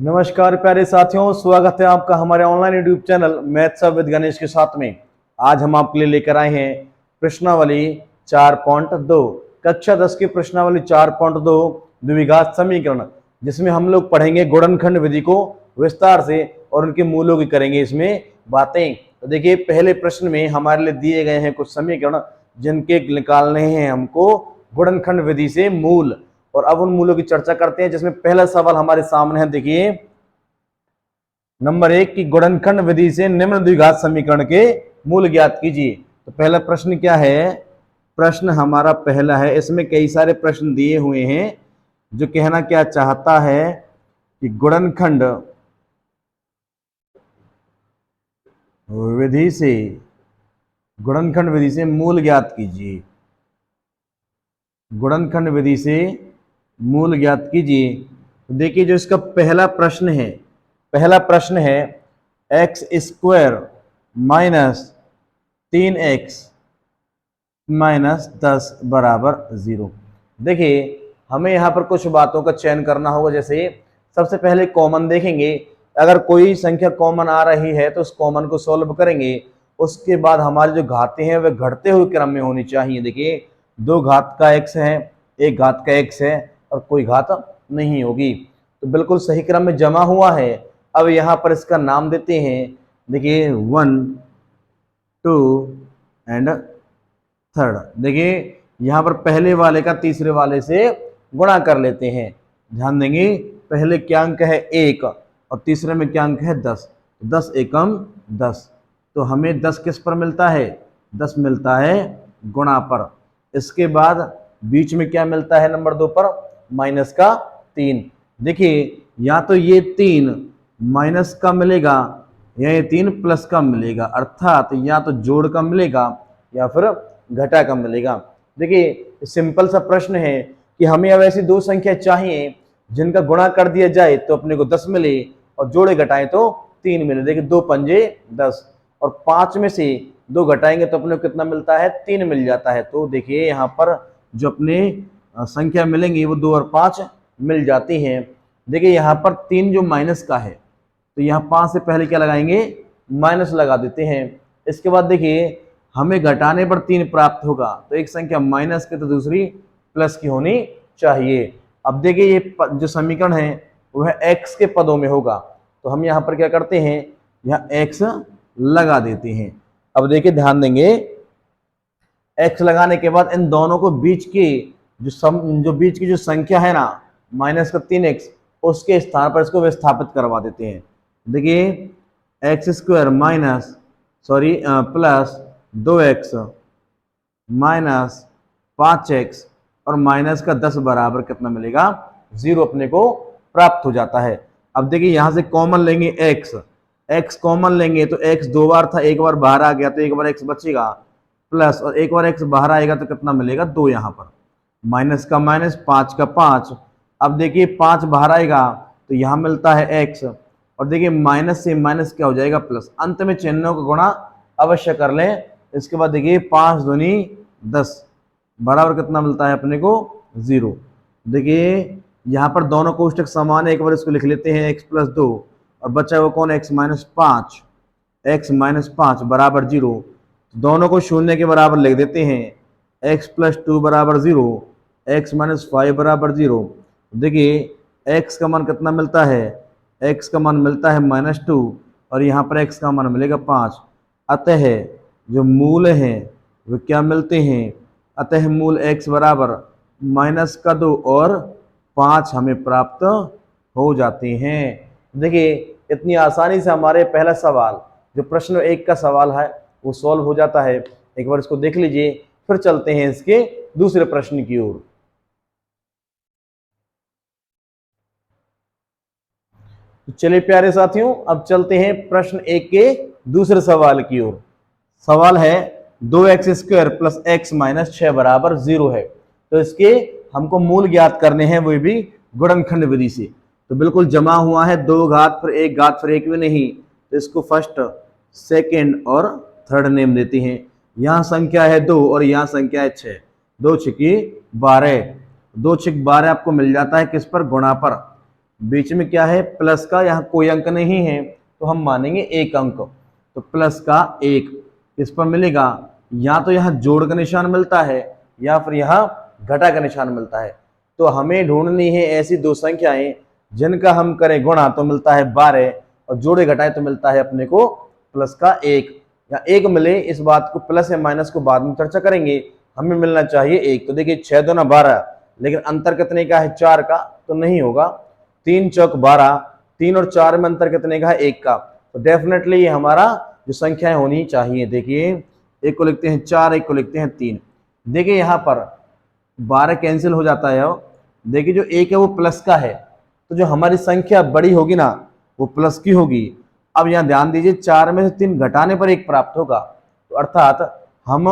नमस्कार प्यारे साथियों, स्वागत है आपका हमारे online YouTube channel maths with Ganesh के साथ में। आज हम आपके लिए लेकर आए हैं प्रश्नावली 4.2 कक्षा 10 की प्रश्नावली 4.2 द्विघात समीकरण, जिसमें हम लोग पढ़ेंगे गुणनखंड विधि को विस्तार से और उनके मूलों की करेंगे इसमें बातें। तो देखिए, पहले प्रश्न में हमारे लिए दिए गए हैं कुछ समीकरण जिनके निकालने हैं हमको गुणनखंड विधि से मूल, और अब उन मूलों की चर्चा करते हैं। जिसमें पहला सवाल हमारे सामने है, देखिए नंबर 1 की गुणनखंड विधि से निम्न द्विघात समीकरण के मूल ज्ञात कीजिए। तो पहला प्रश्न क्या है? प्रश्न हमारा पहला है, इसमें कई सारे प्रश्न दिए हुए हैं जो कहना क्या चाहता है कि गुणनखंड विधि से मूल ज्ञात कीजिए। गुणनखंड विधि से मूल ज्ञात कीजिए। तो देखिए, जो इसका पहला प्रश्न है x square minus 3x minus 10 बराबर 0। देखिए, हमें यहाँ पर कुछ बातों का चयन करना होगा। जैसे सबसे पहले कॉमन देखेंगे, अगर कोई संख्या कॉमन आ रही है तो उस कॉमन को सॉल्व करेंगे। उसके बाद हमारी जो घातें हैं वे घटते हुए क्रम में होनी चाहिए। देखिए, 2 घात का x है, 1 घात का x है और कोई घात नहीं होगी, तो बिल्कुल सही क्रम में जमा हुआ है। अब यहाँ पर इसका नाम देते हैं, देखिए 1 2 एंड 3। देखिए, यहाँ पर पहले वाले का तीसरे वाले से गुणा कर लेते हैं। ध्यान देंगे, पहले क्या अंक है 1 और तीसरे में क्या अंक है 10। 10 एकम 10, तो हमें 10 किस पर मिलता है? 10 मिलता है गुणा पर। इसके बाद बीच में क्या मिलता है नंबर 2 पर? माइनस का 3। देखिए, या तो ये 3 माइनस का मिलेगा या ये 3 प्लस का मिलेगा, अर्थात या तो जोड़ का मिलेगा या फिर घटा का मिलेगा। देखिए, सिंपल सा प्रश्न है कि हमें अब ऐसी दो संख्या चाहिए जिनका गुणा कर दिया जाए तो अपने को 10 मिले और जोड़े घटाएं तो 3 मिले। देखिए, 2 पंजे 10 और 5 में से 2 घटाएंगे तो अपने को कितना मिलता है? 3 मिल जाता है। तो देखिए, यहाँ पर जो अपने संख्या मिलेंगी वो 2 और 5 मिल जाती हैं। देखिए, यहाँ पर 3 जो माइनस का है, तो यहाँ 5 से पहले क्या लगाएंगे? माइनस लगा देते हैं। इसके बाद देखिए, हमें घटाने पर 3 प्राप्त होगा, तो एक संख्या माइनस की तो दूसरी प्लस की होनी चाहिए। अब देखिए, ये जो समीकरण है वह x के पदों में होगा, तो हम यहाँ पर क्या करते हैं? यहाँ x लगा देते हैं। अब देखिए, ध्यान देंगे, x लगाने के बाद इन दोनों को बीच की बीच की जो संख्या है ना, माइनस का 3x, उसके स्थान पर इसको विस्थापित करवा देते हैं। देखिए, x square minus plus 2x minus 5x और माइनस का 10 बराबर कितना मिलेगा? 0 अपने को प्राप्त हो जाता है। अब देखिए, यहां से कॉमन लेंगे x कॉमन लेंगे तो x 2 बार था, एक बार बाहर आ गया तो एक बार x बचेगा, प्लस और एक बार x बाहर आएगा तो कितना मिलेगा? 2। यहाँ पर माइनस का माइनस, 5 का 5। अब देखिए, 5 बाहर आएगा तो यहाँ मिलता है x, और देखिए माइनस से माइनस क्या हो जाएगा? प्लस। अंत में चिन्हों का गुणा अवश्य कर लें। इसके बाद देखिए, 5 दूनी 10 बराबर कितना मिलता है अपने को? 0। देखिए, यहाँ पर दोनों कोष्टक समान है, एक बार इसको लिख लेते हैं x प्लस 2 और बचा हुआ कौन? x माइनस 5 बराबर 0। दोनों को शून्य के बराबर लिख देते हैं। x प्लस 2 बराबर 0, x माइनस 5 बराबर 0। देखिए, x का मान कितना मिलता है? x का मान मिलता है -2 और यहाँ पर x का मान मिलेगा 5। अतः जो मूल हैं वो क्या मिलते हैं? अतः मूल x बराबर -2 और 5 हमें प्राप्त हो जाते हैं। देखिए, इतनी आसानी से हमारे पहला सवाल, जो प्रश्न 1 का सवाल है, वो सॉल्व हो जाता है। एक बार इसको देख लीजिए, फिर चलते हैं इसके दूसरे प्रश्न की ओर। तो चलिए प्यारे साथियों, अब चलते हैं प्रश्न 1 के दूसरे सवाल की ओर। सवाल है 2x square plus x minus 6 बराबर 0 है। तो इसके हमको मूल ज्ञात करने हैं, वो भी गुणनखंड विधि से। तो बिल्कुल जमा हुआ है, 2 घात फिर 1 घात फिर 1 भी नहीं, तो इसको फर्स्ट सेकेंड और थर्ड नेम देते हैं। यहाँ संख्या है 2 और यहाँ संख्या है 6। 2 6 12, 2 6 12 आपको मिल जाता है किस पर? गुणा पर। बीच में क्या है प्लस का, यहाँ कोई अंक नहीं है तो हम मानेंगे एक अंक। तो प्लस का एक इस पर मिलेगा, या तो यहाँ जोड़ का निशान मिलता है या फिर यहाँ घटा का निशान मिलता है। तो हमें ढूंढनी है ऐसी दो संख्याएं जिनका हम करें गुणा तो मिलता है 12 और जोड़े घटाए तो मिलता है अपने को प्लस का एक, या एक मिले। इस बात को प्लस या माइनस को बाद में चर्चा करेंगे, हमें मिलना चाहिए एक। तो देखिए 6 दूना 12, लेकिन अंतर कितने का है 4 का, तो नहीं होगा। 3 चौक 12, 3 और 4 में अंतर कितने का है 1 का। तो डेफिनेटली ये हमारा जो संख्याएं होनी चाहिए, देखिए एक को लिखते हैं 4, एक को लिखते हैं 3। देखिए यहाँ पर 12 कैंसिल हो जाता है। देखिए जो एक है वो प्लस का है, तो जो हमारी संख्या बड़ी होगी ना वो प्लस की होगी। अब यहाँ ध्यान दीजिए 4 में से 3 घटाने पर 1 प्राप्त होगा, तो अर्थात हम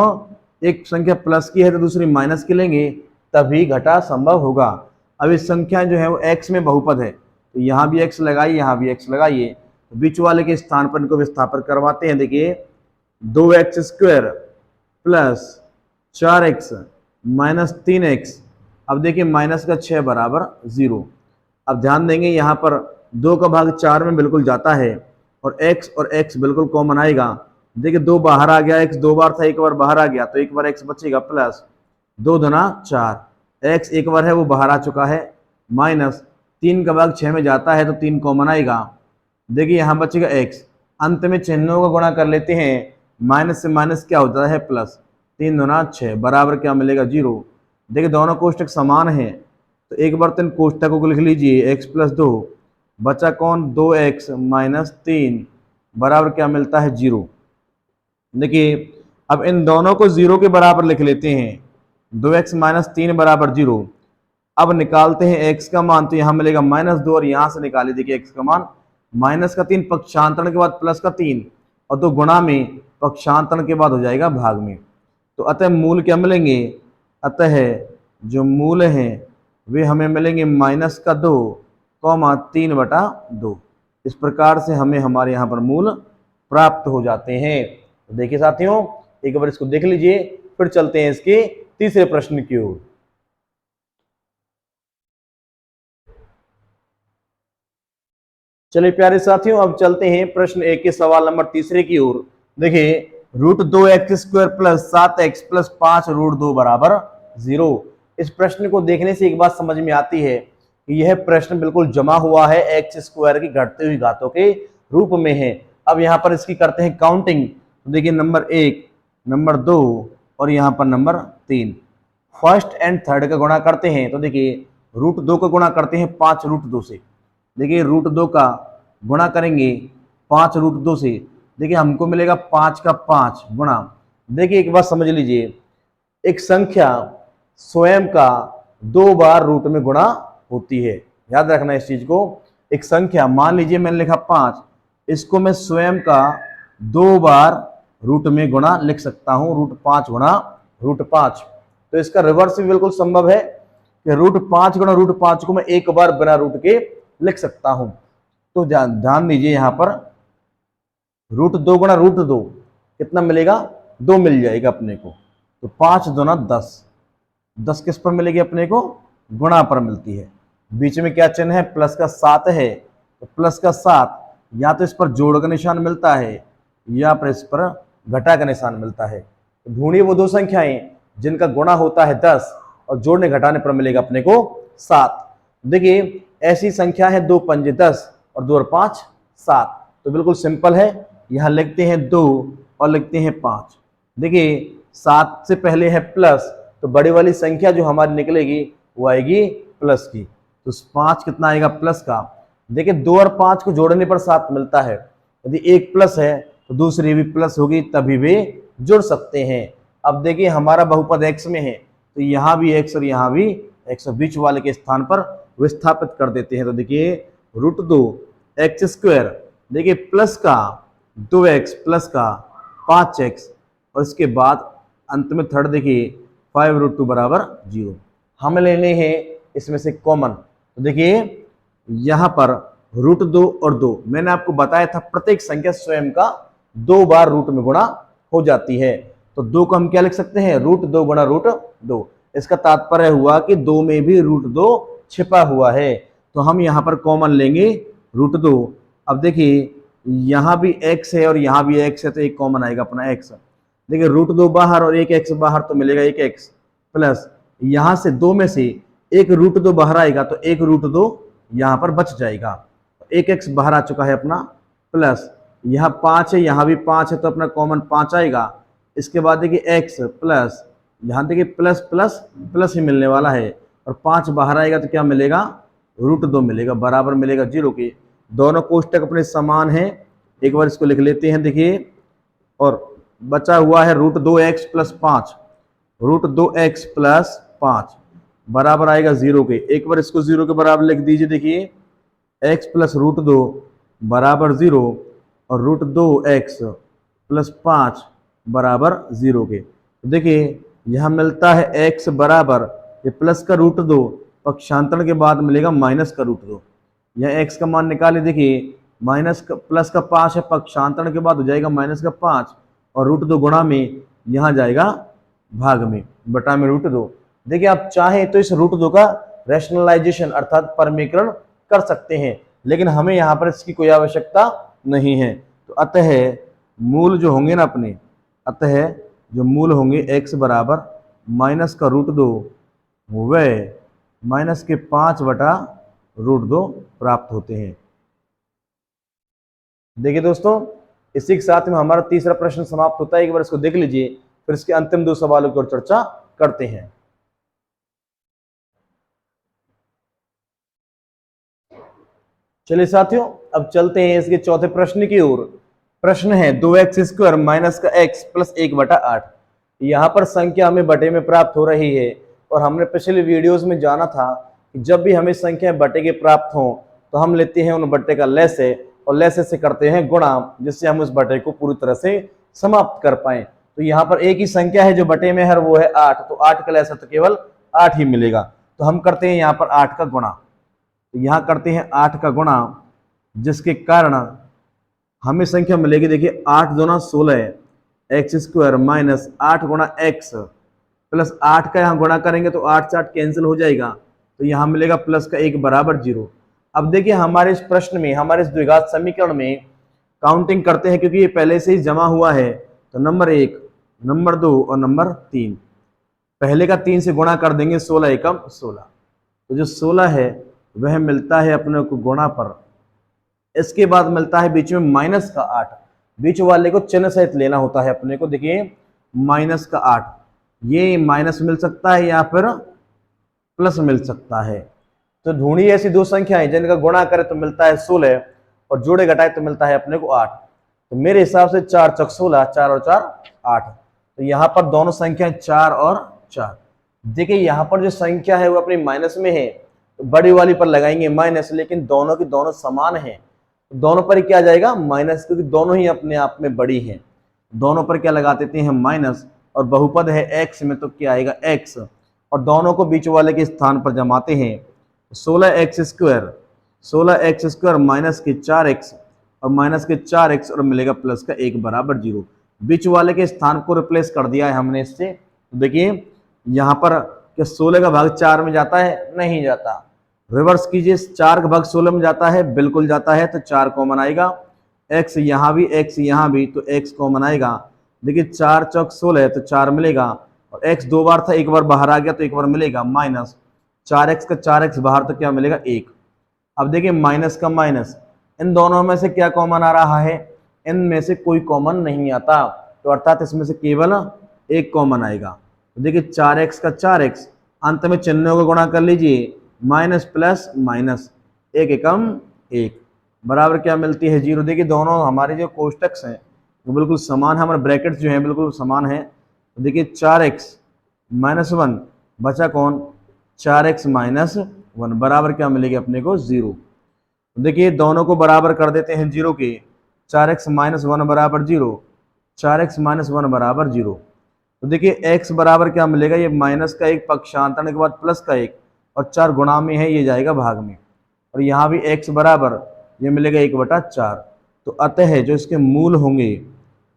एक संख्या प्लस की है तो दूसरी माइनस की लेंगे तभी घटा संभव होगा। अब इस संख्या जो है वो x में बहुपद है, तो यहाँ भी x लगाइए, यहाँ भी x लगाइए, तो बीच वाले के स्थान पर इनको विस्थापित करवाते हैं। देखिए 2x² plus 4x minus 3x। अब देखिए माइनस का 6 बराबर 0। अब ध्यान देंगे यहाँ पर 2 का भाग 4 में बिल्कुल जाता है और x बिल्कुल कॉमन आएगा। देखिए 2 बाहर आ गया, x 2 बार था, 1 बार बाहर आ गया, तो 1 बार x बचेगा प्लस 2 दूना 4, x 1 बार है वो बाहर आ चुका है, माइनस 3 का भाग 6 में जाता है तो 3 कॉमन आएगा। देखिए यहाँ बचेगा x, अंत में चिन्हों का गुणा कर लेते हैं, माइनस से माइनस क्या होता है प्लस, 3 दूना 6 बराबर क्या मिलेगा 0। देखिए दोनों कोष्टक समान हैं तो एक बार इन कोष्टकों को लिख लीजिए, x प्लस 2 बचा कौन 2x माइनस 3 बराबर क्या मिलता है 0। देखिए अब इन दोनों को 0 के बराबर लिख लेते हैं, 2x माइनस 3 बराबर 0। अब निकालते हैं x का मान, तो यहाँ मिलेगा -2 और यहाँ से निकालिए। देखिए x का मान माइनस का 3 पक्षांतरण के बाद प्लस का 3 और 2 गुणा में पक्षांतरण के बाद हो जाएगा भाग में। तो अतः मूल क्या मिलेंगे, अतः जो मूल हैं वे हमें मिलेंगे -2 3/2। इस प्रकार से हमें हमारे यहाँ पर मूल प्राप्त हो जाते हैं। तो देखिए साथियों एक बार इसको देख लीजिए, फिर चलते हैं इसके तीसरे प्रश्न की ओर। चलिए प्यारे साथियों अब चलते हैं प्रश्न 1 के सवाल नंबर तीसरे की ओर। देखिए √2x² प्लस 7x प्लस 5 √2 बराबर 0। इस प्रश्न को देखने से एक बात समझ में आती है कि यह प्रश्न बिल्कुल जमा हुआ है x² की घटती हुई घातों के रूप में है। अब यहाँ पर इसकी करते हैं काउंटिंग, तो देखिए नंबर 1, नंबर 2 और यहाँ पर नंबर 3, फर्स्ट एंड थर्ड का गुणा करते हैं। तो देखिए √2 का गुणा करते हैं 5 √2 से। देखिए √2 का गुणा करेंगे 5 √2 से, देखिए हमको मिलेगा 5 का 5 गुणा। देखिए एक बात समझ लीजिए, एक संख्या स्वयं का 2 बार रूट में गुणा होती है, याद रखना इस चीज को। एक संख्या मान लीजिए मैंने लिखा 5, इसको मैं स्वयं का 2 बार रूट में गुणा लिख सकता हूं, √5 गुणा √5। तो इसका रिवर्स भी बिल्कुल संभव है कि √5 गुणा √5 को मैं एक बार बिना रूट के लिख सकता हूं। तो ध्यान दीजिए यहां पर √2 गुणा √2 कितना मिलेगा, 2 मिल जाएगा अपने को। तो 5 दूना 10, 10 किस पर मिलेगी अपने को, गुणा पर मिलती है। बीच में क्या चिन्ह है, प्लस का 7 है, तो प्लस का 7 या तो इस पर जोड़ का निशान मिलता है या फिर इस पर घटा का निशान मिलता है। तो ढूंढिए वो दो संख्याएं जिनका गुणा होता है 10 और जोड़ने घटाने पर मिलेगा अपने को 7। देखिए ऐसी संख्या है 2 पंजे 10 और 2 और 5 7। तो बिल्कुल सिंपल है, यहाँ लिखते हैं 2 और लिखते हैं 5। देखिए 7 से पहले है प्लस, तो बड़ी वाली संख्या जो हमारी निकलेगी वो आएगी प्लस की, तो 5 कितना आएगा प्लस का। देखिए 2 और 5 को जोड़ने पर 7 मिलता है, यदि एक प्लस है तो दूसरी भी प्लस होगी तभी वे जुड़ सकते हैं। अब देखिए हमारा बहुपद x में है, तो यहाँ भी x और यहाँ भी x, बीच वाले के स्थान पर विस्थापित कर देते हैं। तो देखिए √2x², देखिए प्लस का 2x प्लस का 5x और इसके बाद अंत में थर्ड देखिए 5√2 बराबर 0। हमें लेने हैं इसमें से कॉमन। तो देखिए यहाँ पर √2 और 2 मैंने आपको बताया था प्रत्येक संख्या स्वयं का 2 बार रूट में गुणा हो जाती है। तो 2 को हम क्या लिख सकते हैं, √2 गुणा √2। इसका तात्पर्य हुआ कि 2 में भी √2 छिपा हुआ है। तो हम यहाँ पर कॉमन लेंगे √2। अब देखिए यहाँ भी x है और यहाँ भी x है, तो एक कॉमन आएगा अपना x। देखिए √2 बाहर और एक x बाहर, तो मिलेगा एक x प्लस यहाँ से दो में से एक √2 बाहर आएगा तो एक √2 यहाँ पर बच जाएगा। एक x बाहर आ चुका है अपना, प्लस यहाँ 5 है, यहाँ भी 5 है, तो अपना कॉमन 5 आएगा। इसके बाद देखिए x प्लस यहाँ देखिए प्लस प्लस प्लस ही मिलने वाला है, और 5 बाहर आएगा तो क्या मिलेगा, √2 मिलेगा, बराबर मिलेगा 0 के। दोनों कोष्टक अपने समान हैं, एक बार इसको लिख लेते हैं। देखिए और बचा हुआ है √2x प्लस 5, √2x प्लस 5 बराबर आएगा 0 के। एक बार इसको 0 के बराबर लिख दीजिए। देखिए x प्लस √2 बराबर 0 और √2x प्लस 5 बराबर 0 के। तो देखिए यहाँ मिलता है x बराबर, ये प्लस का √2 पक्षांतरण के बाद मिलेगा माइनस का √2। यह x का मान निकाले, देखिए माइनस का प्लस का 5 है, पक्षांतरण के बाद हो जाएगा माइनस का 5, और √2 गुणा में यहाँ जाएगा भाग में, बटा में √2। देखिए आप चाहें तो इस √2 का रैशनलाइजेशन अर्थात परमीकरण कर सकते हैं, लेकिन हमें यहाँ पर इसकी कोई आवश्यकता नहीं है। तो अतः मूल जो होंगे ना अपने, अतः जो मूल होंगे x बराबर माइनस का √2 वह माइनस के 5 बटा √2 प्राप्त होते हैं। देखिए दोस्तों, इसी के साथ में हमारा तीसरा प्रश्न समाप्त होता है। एक बार इसको देख लीजिए, फिर इसके अंतिम दो सवालों की ओर चर्चा करते हैं। चलिए साथियों, अब चलते हैं इसके चौथे प्रश्न की ओर। प्रश्न है 2x² माइनस का x प्लस 1/8। यहाँ पर संख्या हमें बटे में प्राप्त हो रही है, और हमने पिछले वीडियोस में जाना था कि जब भी हमें संख्या बटे के प्राप्त हो तो हम लेते हैं उन बटे का लैसे, और लैसे से करते हैं गुणा, जिससे हम उस बटे को पूरी तरह से समाप्त कर पाए। तो यहाँ पर एक ही संख्या है जो बटे में है, वो है 8, तो 8 का लैसा तो केवल 8 ही मिलेगा। तो हम करते हैं यहाँ पर 8 का गुणा, तो यहाँ करते हैं 8 का गुणा, जिसके कारण हमें संख्या मिलेगी। देखिए 8 दूना 16 x² माइनस 8 गुणा x प्लस 8 का यहाँ गुणा करेंगे तो 8 से 8 कैंसिल हो जाएगा, तो यहाँ मिलेगा प्लस का 1 बराबर 0। अब देखिए हमारे इस प्रश्न में, हमारे इस द्विघात समीकरण में काउंटिंग करते हैं, क्योंकि ये पहले से ही जमा हुआ है। तो नंबर 1, नंबर 2 और नंबर 3, पहले का 3 से गुणा कर देंगे, 16 एकम 16, तो जो 16 है वह मिलता है अपने को गुणा पर। इसके बाद मिलता है बीच में माइनस का 8, बीच वाले को चिन्ह सहित लेना होता है अपने को। देखिए माइनस का 8, ये माइनस मिल सकता है या फिर प्लस मिल सकता है। तो ढूंढिए ऐसी दो संख्याएं जिनका गुणा करे तो मिलता है 16, और जोड़े घटाए तो मिलता है अपने को 8। तो मेरे हिसाब से 4 चौक 16, 4 और 4 8। तो यहाँ पर दोनों संख्याएं 4 और 4। देखिए यहाँ पर जो संख्या है वो अपनी माइनस में है, तो बड़ी वाली पर लगाएंगे माइनस, लेकिन दोनों की दोनों समान है, दोनों पर क्या जाएगा माइनस, क्योंकि दोनों ही अपने आप में बड़ी हैं। दोनों पर क्या लगा देते हैं माइनस, और बहुपद है x में तो क्या आएगा x, और दोनों को बीच वाले के स्थान पर जमाते हैं। 16x² माइनस के 4x और माइनस के 4x, और मिलेगा प्लस का 1 बराबर 0। बीच वाले के स्थान को रिप्लेस कर दिया है हमने इससे। तो देखिए यहाँ पर क्या 16 का भाग 4 में जाता है, नहीं जाता। रिवर्स कीजिए, 4 का भाग 16 में जाता है, बिल्कुल जाता है, तो 4 कॉमन आएगा। x यहाँ भी, x यहाँ भी, तो x कॉमन आएगा। देखिए 4 चौक 16 तो 4 मिलेगा, और x 2 बार था, एक बार बाहर आ गया तो एक बार मिलेगा माइनस 4x का 4x बाहर, तो क्या मिलेगा 1। अब देखिए माइनस का माइनस, इन दोनों में से क्या कॉमन आ रहा है, इनमें से कोई कॉमन नहीं आता, तो अर्थात इसमें से केवल एक कॉमन आएगा। तो देखिए 4x का 4x, अंत में चिन्हों को गुणा कर लीजिए, माइनस प्लस माइनस, 1 एकम 1 बराबर क्या मिलती है 0। देखिए दोनों हमारे जो कोष्टक हैं वो बिल्कुल समान है, हमारे ब्रैकेट्स जो हैं बिल्कुल समान है। तो देखिए 4x माइनस 1 बचा कौन, 4x माइनस 1 बराबर क्या मिलेगी अपने को 0। तो देखिए दोनों को बराबर कर देते हैं 0 के, 4x माइनस 1 बराबर 0, 4x माइनस 1 बराबर 0। तो देखिए x बराबर क्या मिलेगा, ये माइनस का 1 पक्षांतरण के बाद प्लस का 1, और 4 गुणा में है, ये जाएगा भाग में, और यहाँ भी x बराबर ये मिलेगा 1/4। तो अतः जो इसके मूल होंगे,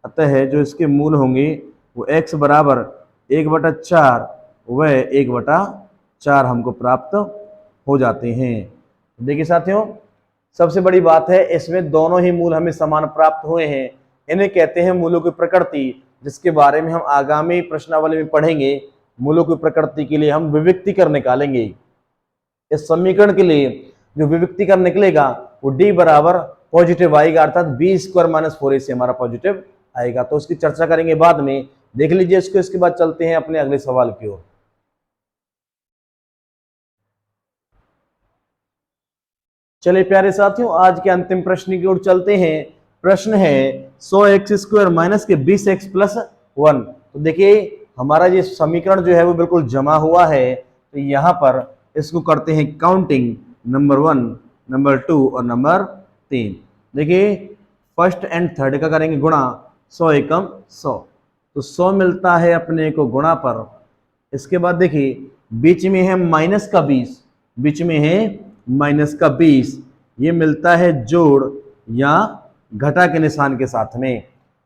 अतः जो इसके मूल होंगे वो x बराबर 1/4 वह 1/4 हमको प्राप्त हो जाते हैं। देखिए साथियों, सबसे बड़ी बात है इसमें दोनों ही मूल हमें समान प्राप्त हुए हैं। इन्हें कहते हैं मूलों की प्रकृति, जिसके बारे में हम आगामी प्रश्नावली में पढ़ेंगे। मूलों की प्रकृति के लिए हम विविक्तिकर निकालेंगे। इस समीकरण के लिए जो विविक्तिकर निकलेगा वो डी बराबर पॉजिटिव आएगा, अर्थात बी स्क्वायर माइनस 4ac से हमारा पॉजिटिव आएगा। तो उसकी चर्चा करेंगे बाद में, देख लीजिए इसको। इसके बाद चलते हैं अपने अगले सवाल की ओर। चलिए प्यारे साथियों, आज के अंतिम प्रश्न की ओर चलते हैं। प्रश्न है 100x² माइनस के 20x प्लस 1। तो देखिए हमारा ये समीकरण जो है वो बिल्कुल जमा हुआ है। तो यहाँ पर इसको करते हैं काउंटिंग, नंबर 1, नंबर 2 और नंबर 3। देखिए फर्स्ट एंड थर्ड का करेंगे गुणा, 100 एकम 100, तो 100 मिलता है अपने को गुणा पर। इसके बाद देखिए बीच में है माइनस का 20, बीच में है माइनस का 20, ये मिलता है जोड़ या घटा के निशान के साथ में।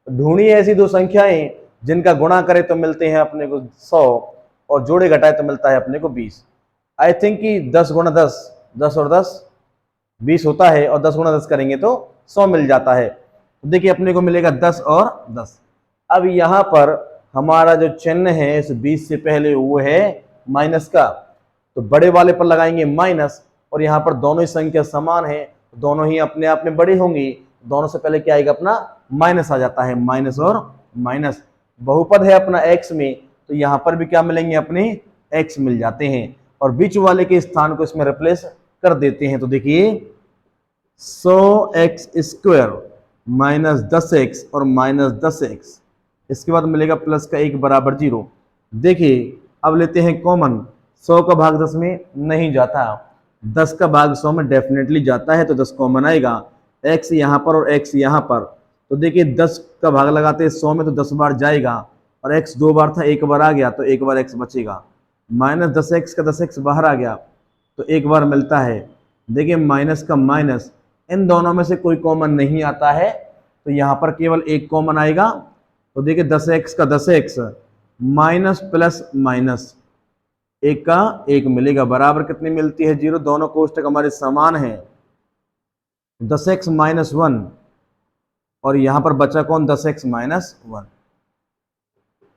ढूंढिए ऐसी दो संख्याएं जिनका गुणा करे तो मिलते हैं अपने को 100 और जोड़े घटाए तो मिलता है अपने को 20। आई थिंक कि 10 गुणा 10, 10 और 10 20 होता है, और 10 गुणा 10 करेंगे तो 100 मिल जाता है। तो देखिए अपने को मिलेगा 10 और 10। अब यहाँ पर हमारा जो चिन्ह है इस 20 से पहले वो है माइनस का, तो बड़े वाले पर लगाएंगे माइनस, और यहाँ पर दोनों ही संख्या समान है, दोनों ही अपने आप में बड़ी होंगी। दोनों से पहले क्या आएगा अपना माइनस आ जाता है, माइनस और माइनस। बहुपद है अपना x में, तो यहाँ पर भी क्या मिलेंगे अपने x मिल जाते हैं, और बीच वाले के स्थान को इसमें रिप्लेस कर देते हैं। तो देखिए 100x² माइनस 10x और माइनस 10x, इसके बाद मिलेगा प्लस का 1 बराबर 0। देखिए अब लेते हैं कॉमन, 100 का भाग 10 में नहीं जाता, 10 का भाग 100 में डेफिनेटली जाता है, तो 10 कॉमन आएगा, x यहाँ पर और x यहाँ पर। तो देखिए 10 का भाग लगाते हैं 100 में तो 10 बार जाएगा, और x 2 बार था, 1 बार आ गया तो 1 बार x बचेगा। माइनस 10x का 10x बाहर आ गया तो 1 बार मिलता है। देखिए माइनस का माइनस, इन दोनों में से कोई कॉमन नहीं आता है, तो यहाँ पर केवल एक कॉमन आएगा। तो देखिए 10x का 10x माइनस प्लस माइनस, एक का एक मिलेगा, बराबर कितनी मिलती है 0। दोनों कोष्टक हमारे समान हैं, 10x माइनस 1, और यहां पर बचा कौन 10x माइनस 1।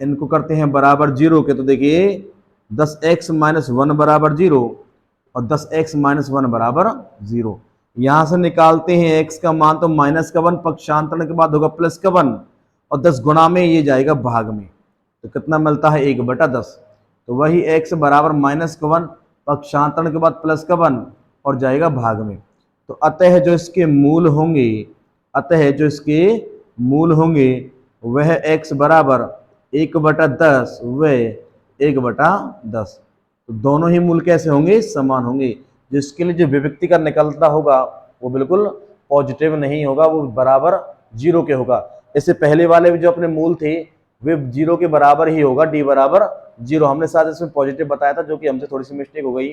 इनको करते हैं बराबर 0 के, तो देखिए 10x माइनस 1 बराबर 0 और 10x माइनस 1 बराबर 0। यहां से निकालते हैं x का मान, तो माइनस का 1 पक्षांतरण के बाद होगा प्लस का 1, और 10 गुणा में ये जाएगा भाग में, तो कितना मिलता है 1/10। तो वही x बराबर माइनस का 1 पक्षांतरण के बाद प्लस का 1 और जाएगा भाग में। तो अतः जो इसके मूल होंगे, अतः जो इसके मूल होंगे वह x बराबर 1/10 वह 1/10। तो दोनों ही मूल कैसे होंगे, समान होंगे। जिसके लिए जो विभक्ति का निकलता होगा वो बिल्कुल पॉजिटिव नहीं होगा, वो बराबर 0 के होगा। इससे पहले वाले जो अपने मूल थे वे 0 के बराबर ही होगा, d बराबर 0। हमने साथ इसमें पॉजिटिव बताया था, जो कि हमसे थोड़ी सी मिस्टेक हो गई,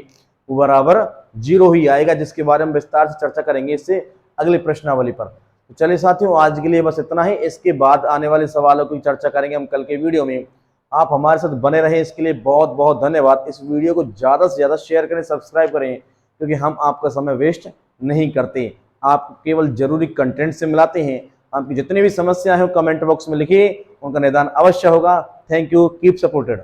वो बराबर 0 ही आएगा, जिसके बारे में विस्तार से चर्चा करेंगे इससे अगली प्रश्नावली पर। तो चलिए साथियों, आज के लिए बस इतना ही। इसके बाद आने वाले सवालों की चर्चा करेंगे हम कल के वीडियो में। आप हमारे साथ बने रहें, इसके लिए बहुत बहुत धन्यवाद। इस वीडियो को ज़्यादा से ज़्यादा शेयर करें, सब्सक्राइब करें, क्योंकि हम आपका समय वेस्ट नहीं करते, आप केवल जरूरी कंटेंट से मिलाते हैं। आपकी जितनी भी समस्या है कमेंट बॉक्स में लिखिए, उनका निदान अवश्य होगा। Thank you, keep supported.